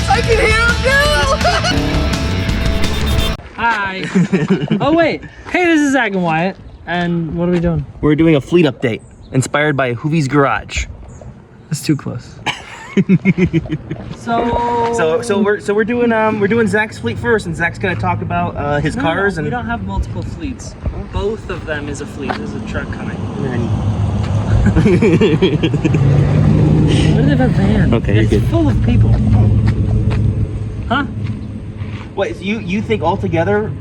I can hear him now! Hi. Oh wait. Hey, this is Zack Wyatt. And what are we doing? We're doing a fleet update inspired by Hoovie's garage. That's too close. So we're doing Zach's fleet first, and Zach's gonna talk about his cars. No, and we don't have multiple fleets. Both of them is a fleet. There's a truck coming. What do they have a van? Okay, you're it's good. full of people. Huh? What, you think altogether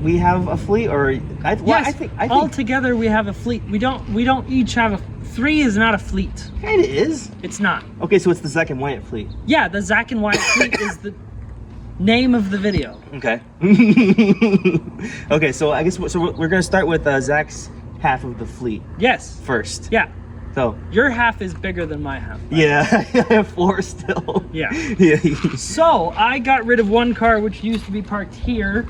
we have a fleet, or I think all together we have a fleet. We don't each have a. 3 is not a fleet. It is. It's not. Okay, so it's the Zack and Wyatt fleet. Yeah, the Zack and Wyatt fleet is the name of the video. Okay. Okay, so I guess we're gonna start with Zach's half of the fleet. Yes. First. Yeah. So your half is bigger than my half. Yeah, I have 4 still. Yeah. Yeah. So I got rid of one car which used to be parked here,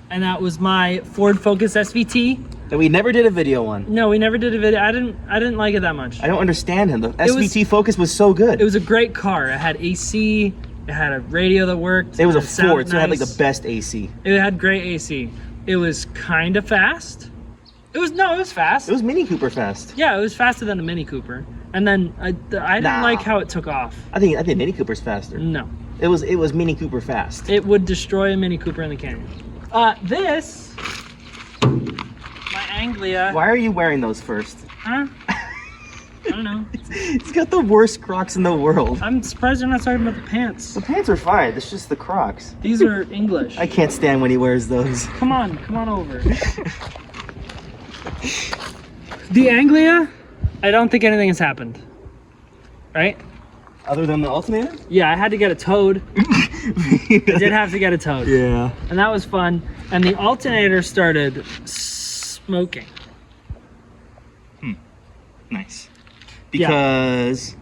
and that was my Ford Focus SVT. That we never did a video on. No, we never did a video. I didn't like it that much. I don't understand him. The SVT Focus was so good. It was a great car. It had AC. It had a radio that worked. It was a Ford, so it had like nice. the best AC. It had great AC. It was kind of fast. It was fast. It was Mini Cooper fast. Yeah, it was faster than a Mini Cooper. And then I didn't like how it took off. I think Mini Cooper's faster. No. It was Mini Cooper fast. It would destroy a Mini Cooper in the canyon. This, my Anglia. Why are you wearing those first? Huh? I don't know. He's got the worst Crocs in the world. I'm surprised you're not talking about the pants. The pants are fine. It's just the Crocs. These are English. I can't stand when he wears those. Come on over. The Anglia, I don't think anything has happened. Right? Other than the alternator? Yeah, I had to get it towed. I did have to get it towed. Yeah. And that was fun. And the alternator started smoking. Nice. Because...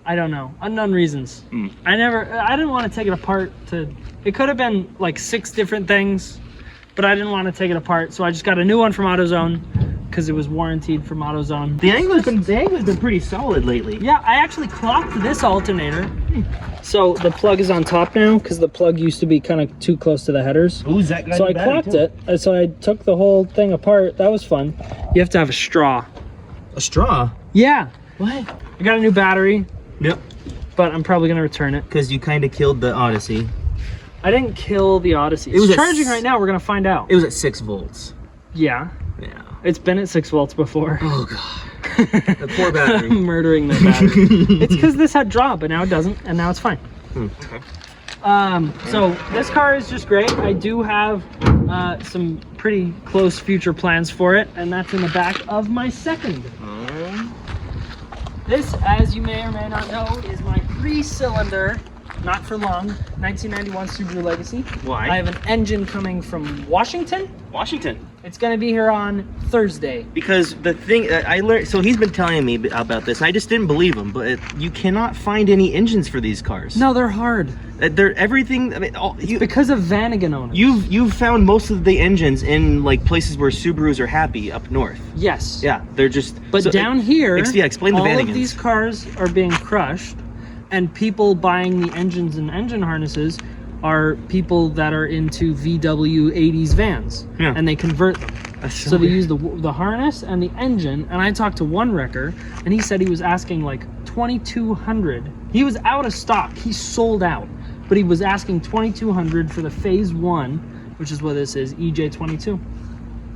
I don't know. Unknown reasons. I didn't want to take it apart it could have been like 6 different things, but I didn't want to take it apart. So I just got a new one from AutoZone because it was warranted from AutoZone. The Angler's been pretty solid lately. Yeah, I actually clocked this alternator. So the plug is on top now because the plug used to be kind of too close to the headers. Ooh, Zach got so I clocked it. So I took the whole thing apart. That was fun. You have to have a straw. A straw? Yeah. What? I got a new battery. Yep. But I'm probably gonna return it. Because you kind of killed the Odyssey. I didn't kill the Odyssey. It was charging right now. We're gonna find out. It was at 6 volts. Yeah. Yeah. It's been at 6 volts before. Oh god. The poor battery. I'm murdering the battery. It's because this had draw, but now it doesn't, and now it's fine. Okay. So this car is just great. I do have some pretty close future plans for it, and that's in the back of my second. This, as you may or may not know, is my 3-cylinder, not for long, 1991 Subaru Legacy. Why? I have an engine coming from Washington. Washington. It's going to be here on Thursday. Because the thing I learned, so he's been telling me about this, and I just didn't believe him, but you cannot find any engines for these cars. No, they're hard. They're everything. I mean, Because of Vanagon owners. You've found most of the engines in like places where Subarus are happy up north. Yes. Yeah, they're just. But so, down here, explain the all Vanagons. of these cars are being crushed, and people buying the engines and engine harnesses are people that are into VW 80s vans, and they convert them. So they use the harness and the engine. And I talked to one wrecker, and he said he was asking like $2,200. He was out of stock. He sold out, but he was asking $2,200 for the Phase 1, which is what this is, EJ22.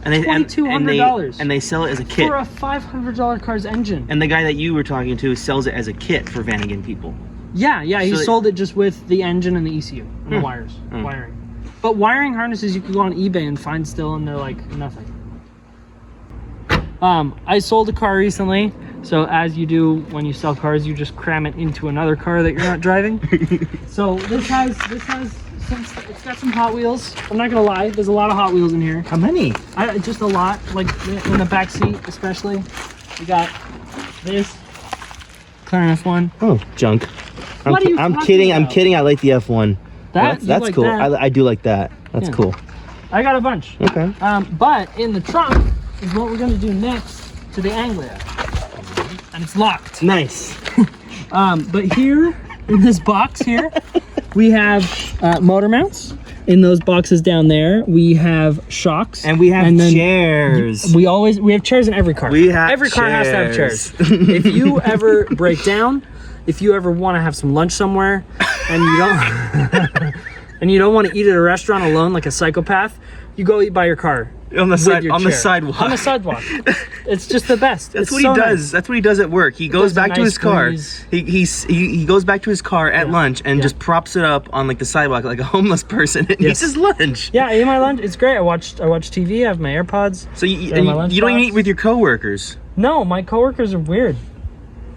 And they $2,200. And they sell it as a kit for a $500 car's engine. And the guy that you were talking to sells it as a kit for Vanagon people. Yeah, he sold it just with the engine and the ECU and the wiring. But wiring harnesses you can go on eBay and find still, and they're like nothing. I sold a car recently, so as you do when you sell cars, you just cram it into another car that you're not driving. So this has it's got some Hot Wheels. I'm not gonna lie, there's a lot of Hot Wheels in here. How many? Just a lot, like in the back seat especially. We got this McLaren F1. Oh, junk. I'm kidding. About? I'm kidding. I like the F1. That's like cool. That? I do like that. That's cool. I got a bunch. Okay. But in the trunk is what we're gonna do next to the Anglia, and it's locked. Nice. But here in this box here, We have motor mounts in those boxes down there. We have shocks. And we have chairs. We have chairs in every car. Every car has to have chairs. If you ever break down, if you ever want to have some lunch somewhere and you don't and you don't want to eat at a restaurant alone like a psychopath, you go eat by your car. On the sidewalk. On the sidewalk. It's just the best. That's what he does. Nice. That's what he does at work. He goes back to his car. He goes back to his car at lunch and just props it up on like the sidewalk like a homeless person and eats his lunch. Yeah, I eat my lunch. It's great. I watch TV. I have my AirPods. So you don't even eat with your coworkers? No, my coworkers are weird.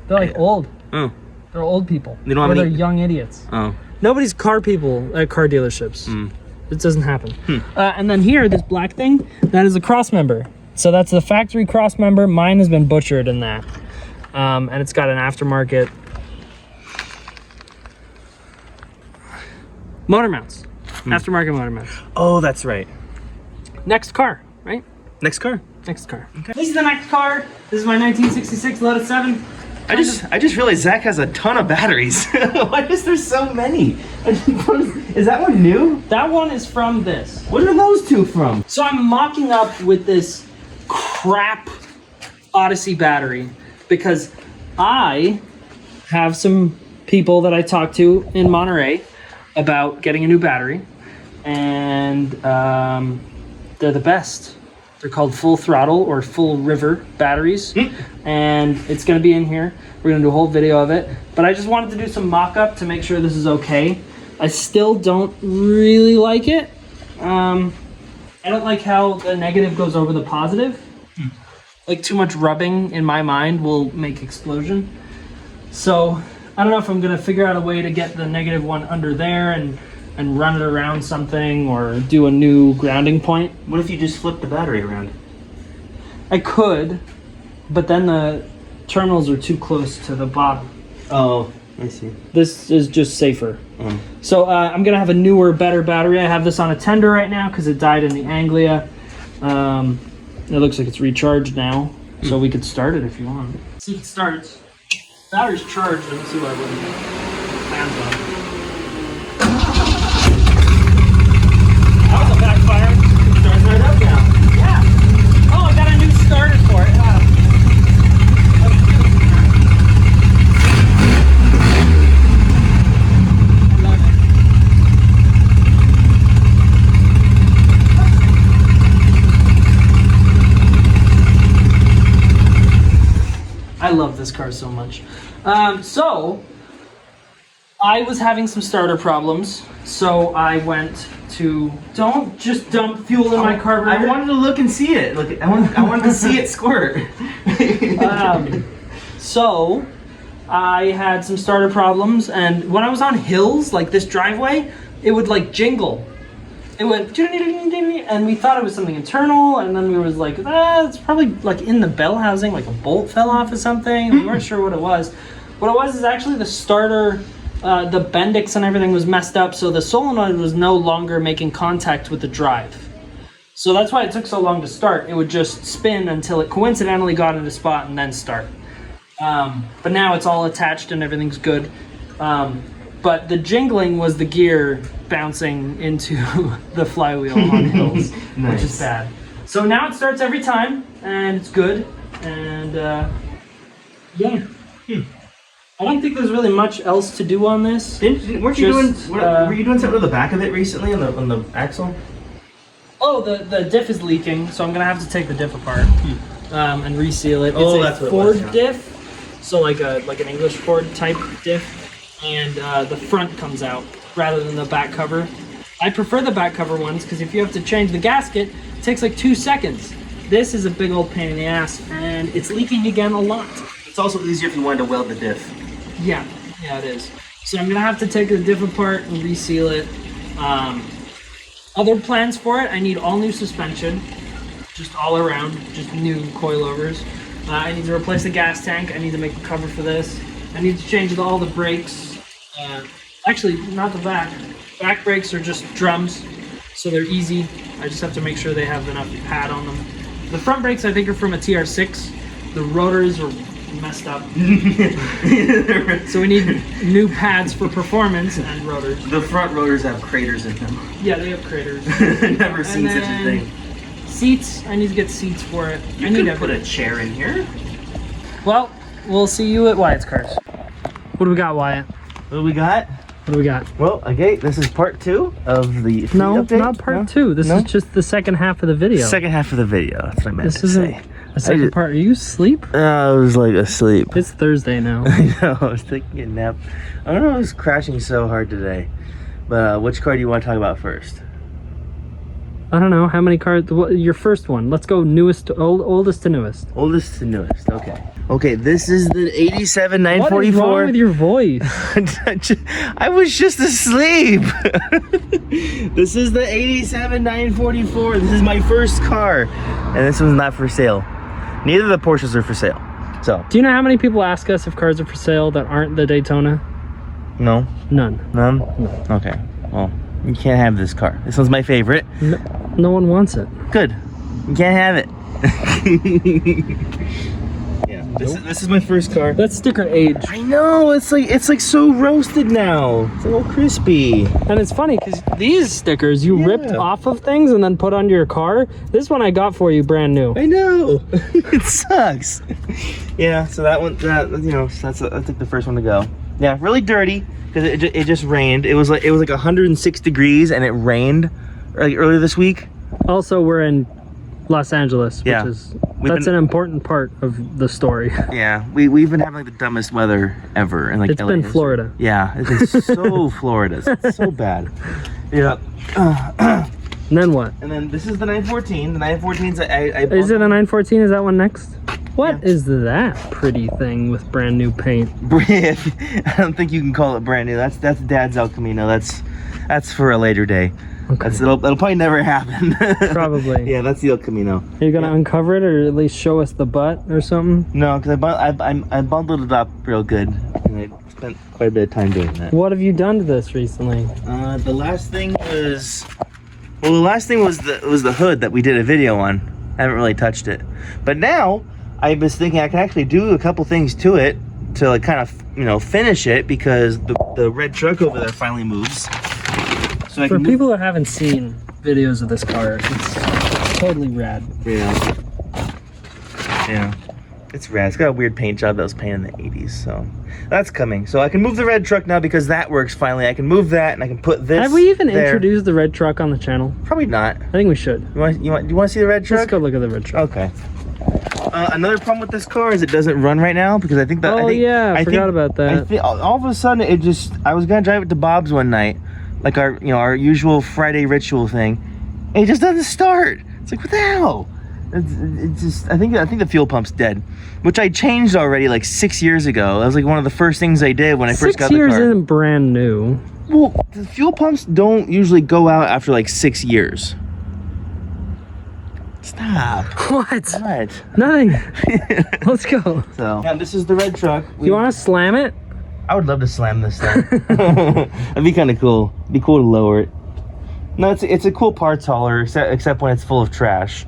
They're like old. Oh. They're old people. They don't have they're young idiots. Oh. Nobody's car people at car dealerships. It doesn't happen. And then here, this black thing, that is a cross member. So that's the factory cross member. Mine has been butchered in that. And it's got an aftermarket. Motor mounts. Aftermarket motor mounts. Oh, that's right. Next car, right? Next car. Next car. Okay. This is the next car. This is my 1966 Lotus 7. I just realized Zach has a ton of batteries. Why is there so many? Is that one new? That one is from this. What are those two from? So I'm mocking up with this crap Odyssey battery because I have some people that I talked to in Monterey about getting a new battery, and they're the best. They're called Full Throttle or Full River batteries, and it's going to be in here. We're going to do a whole video of it, but I just wanted to do some mock-up to make sure this is okay. I still don't really like it. I don't like how the negative goes over the positive. Like too much rubbing in my mind will make explosion. So I don't know if I'm going to figure out a way to get the negative one under there and run it around something or do a new grounding point. What if you just flip the battery around? I could, but then the terminals are too close to the bottom. Oh, I see. This is just safer. So I'm going to have a newer, better battery. I have this on a tender right now because it died in the Anglia. It looks like it's recharged now, so we could start it if you want. See if it starts. Battery's charged. Let me see what I wouldn't hands on. That was a backfire. It starts right up now. Yeah. Oh, I got a new starter for it. I love this car so much. So I was having some starter problems, so I went to don't just dump fuel in my carburetor. I wanted to look and see it. Look, I wanted to see it squirt. So I had some starter problems, and when I was on hills like this driveway, it would like jingle. It went, and we thought it was something internal, and then we was like, it's probably like in the bell housing, like a bolt fell off or something. We weren't sure what it was. What it was is actually the starter, the Bendix and everything was messed up, so the solenoid was no longer making contact with the drive. So that's why it took so long to start. It would just spin until it coincidentally got into spot and then start. But now it's all attached and everything's good. But the jingling was the gear bouncing into the flywheel on hills, Nice. which is bad. So now it starts every time, and it's good. And yeah, I don't think there's really much else to do on this. Were you doing something with the back of it recently on the axle? Oh, the diff is leaking, so I'm gonna have to take the diff apart and reseal it. Oh, it's that's a what it Ford was, diff, so like an English Ford type diff, and the front comes out rather than the back cover. I prefer the back cover ones because if you have to change the gasket, it takes like 2 seconds. This is a big old pain in the ass, and it's leaking again a lot. It's also easier if you wanted to weld the diff. Yeah, it is. So I'm gonna have to take the diff apart and reseal it. Other plans for it, I need all new suspension, just all around, just new coilovers. I need to replace the gas tank. I need to make a cover for this. I need to change all the brakes. Actually, not the back. Back brakes are just drums, so they're easy. I just have to make sure they have enough pad on them. The front brakes, I think, are from a TR6. The rotors are messed up. So we need new pads for performance and rotors. The front rotors have craters in them. Yeah, they have craters. Never seen such a thing. Seats, I need to get seats for it. You could put a chair in here. Well, we'll see you at Wyatt's Cars. What do we got, Wyatt? What do we got? What do we got? Well, okay, this is part 2 of the fleet update. Not part 2. This is just the second half of the video. Second half of the video. That's what I meant to say. A second part. Are you asleep? I was like asleep. It's Thursday now. I know. I was taking a nap. I don't know. I was crashing so hard today. But which car do you want to talk about first? I don't know. How many cars? Your first one. Let's go newest to oldest to newest. Oldest to newest. Okay. Okay. This is the 87 944. What is wrong with your voice? I was just asleep. This is the 87 944. This is my first car, and this one's not for sale. Neither of the Porsches are for sale. So. Do you know how many people ask us if cars are for sale that aren't the Daytona? No. None. None? No. Okay. Well, you can't have this car. This one's my favorite. No one wants it. Good. You can't have it. Yeah. This is my first car. That sticker age. I know. It's like so roasted now. It's all crispy. And it's funny because these stickers you ripped off of things and then put onto your car. This one I got for you brand new. I know. It sucks. Yeah. So that one, that's like the first one to go. Yeah. Really dirty because it just rained. It was like 106 degrees and it rained like earlier this week. Also, we're in Los Angeles, which is an important part of the story. Yeah, we've been having like the dumbest weather ever, and like it's been Florida. Yeah, it's been so Florida. It's so bad. Yeah. And then what? And then this is the 914. The 914's is it a 914? Is that one next? What is that pretty thing with brand new paint? I don't think you can call it brand new. That's Dad's El Camino. That's for a later day. Okay. It'll probably never happen. Probably. Yeah, that's the El Camino. Are you gonna uncover it or at least show us the butt or something? No, because I bundled it up real good, and I spent quite a bit of time doing that. What have you done to this recently? The last thing was the hood that we did a video on. I haven't really touched it, but now I was thinking I can actually do a couple things to it to like kind of finish it because the red truck over there finally moves. So for people that haven't seen videos of this car, it's totally rad. Yeah. Yeah. It's rad. It's got a weird paint job that was painted in the 80s, so that's coming. So I can move the red truck now because that works finally. I can move that and I can put this. Have we even introduced the red truck on the channel? Probably not. I think we should. Do you want to see the red truck? Let's go look at the red truck. Okay. Another problem with this car is it doesn't run right now because I think that. I forgot about that. All of a sudden I was gonna drive it to Bob's one night, like our usual Friday ritual thing, and it just doesn't start. It's like, what the hell? It's just I think the fuel pump's dead, which I changed already like 6 years ago. That was like one of the first things I did when I first got the car. 6 years isn't brand new. Well, the fuel pumps don't usually go out after like 6 years. Stop. What? What? Nothing. Let's go. So, yeah, this is the red truck. You want to slam it? I would love to slam this thing. That'd be kind of cool. It'd be cool to lower it. No, it's a cool parts hauler, except when it's full of trash,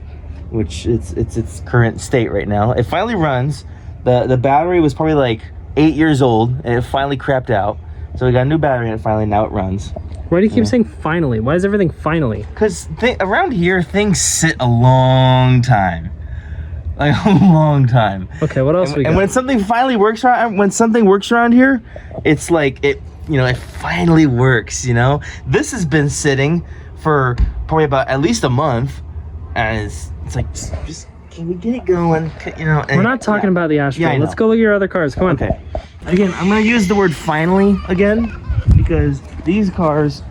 which it's its current state right now. It finally runs. The battery was probably like 8 years old, and it finally crapped out. So we got a new battery in it finally. Now it runs. Why do you keep saying finally? Why is everything finally? Because around here, things sit a long time. Like a long time. Okay, what else we got? And when something finally works around here, it's like it finally works, This has been sitting for probably about at least a month, and it's like just can we get it going? We're not talking about the Astro. Let's go look at your other cars. Come on. Okay. Again, I'm gonna use the word finally again because these cars,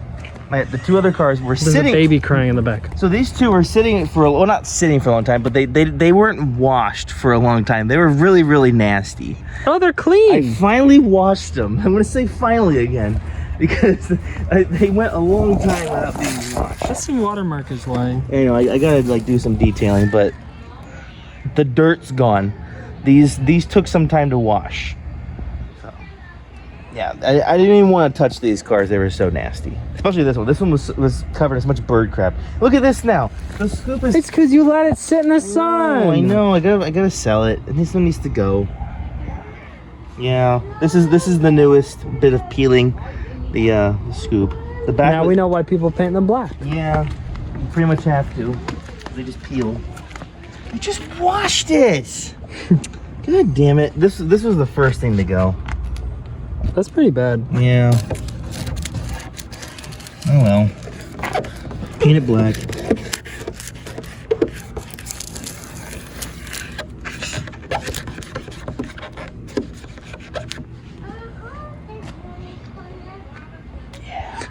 the two other cars were sitting. There's a baby crying in the back. So these two were sitting not sitting for a long time, but they weren't washed for a long time. They were really, really nasty. Oh, they're clean. I finally washed them. I'm gonna say finally again because they went a long time without being washed. That's some watermark is why. I gotta like do some detailing, but the dirt's gone. These took some time to wash. So yeah, I didn't even want to touch these cars. They were so nasty. Especially this one. This one was covered in so much bird crap. Look at this now. The scoop is. It's because you let it sit in the sun. Oh, I know. I gotta sell it, and this one needs to go. Yeah, this is the newest bit of peeling the scoop. The back. Now we know why people paint them black. Yeah, you pretty much have to. They just peel. You just washed it. God damn it! This was the first thing to go. That's pretty bad. Yeah. Oh well. Paint it black.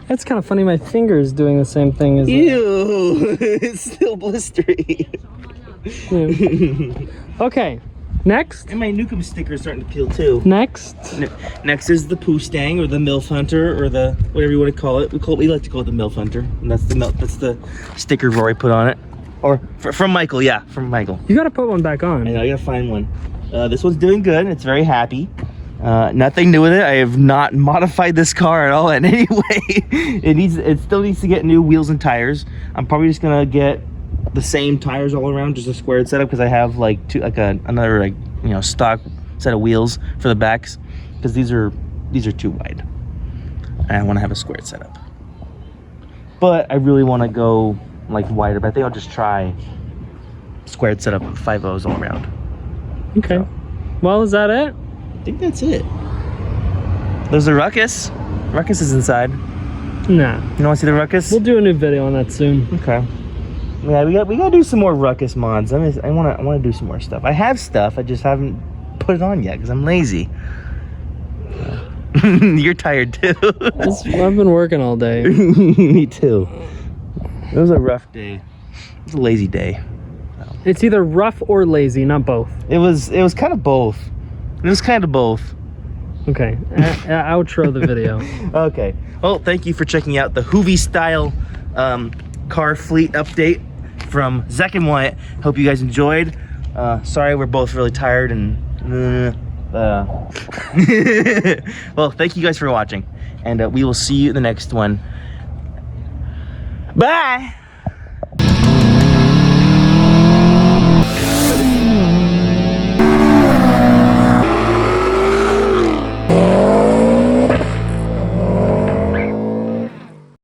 That's kind of funny. My finger's doing the same thing as. Ew! It's still blistery. Okay, next. And my Nukem sticker is starting to peel too. Next. Next is the Poo Stang or the MILF Hunter or the whatever you want to call it. We like to call it the MILF Hunter, and that's the sticker Rory put on it, or from Michael. Yeah, from Michael. You gotta put one back on. I know, you gotta find one. This one's doing good. It's very happy. Nothing new with it. I have not modified this car at all in any way. It still needs to get new wheels and tires. I'm probably just gonna get the same tires all around, just a squared setup, because I have like another like, you know, stock set of wheels for the backs, because these are too wide and I want to have a squared setup. But I really want to go like wider, but I think I'll just try squared setup with 5.0s all around. Okay. So, well, is that it? I think that's it. There's a ruckus. Ruckus is inside. Nah. You want to see the ruckus? We'll do a new video on that soon. Okay. Yeah, we gotta do some more ruckus mods. I wanna do some more stuff. I have stuff. I just haven't put it on yet because I'm lazy. You're tired too. I've been working all day. Me too. It was a rough day. It was a lazy day. It's either rough or lazy, not both. It was kind of both. It was kind of both. Okay, outro the video. Okay. Well, thank you for checking out the Hoovie style car fleet update from Zack and Wyatt. Hope you guys enjoyed. Sorry, we're both really tired and. Well, thank you guys for watching, and we will see you in the next one. Bye.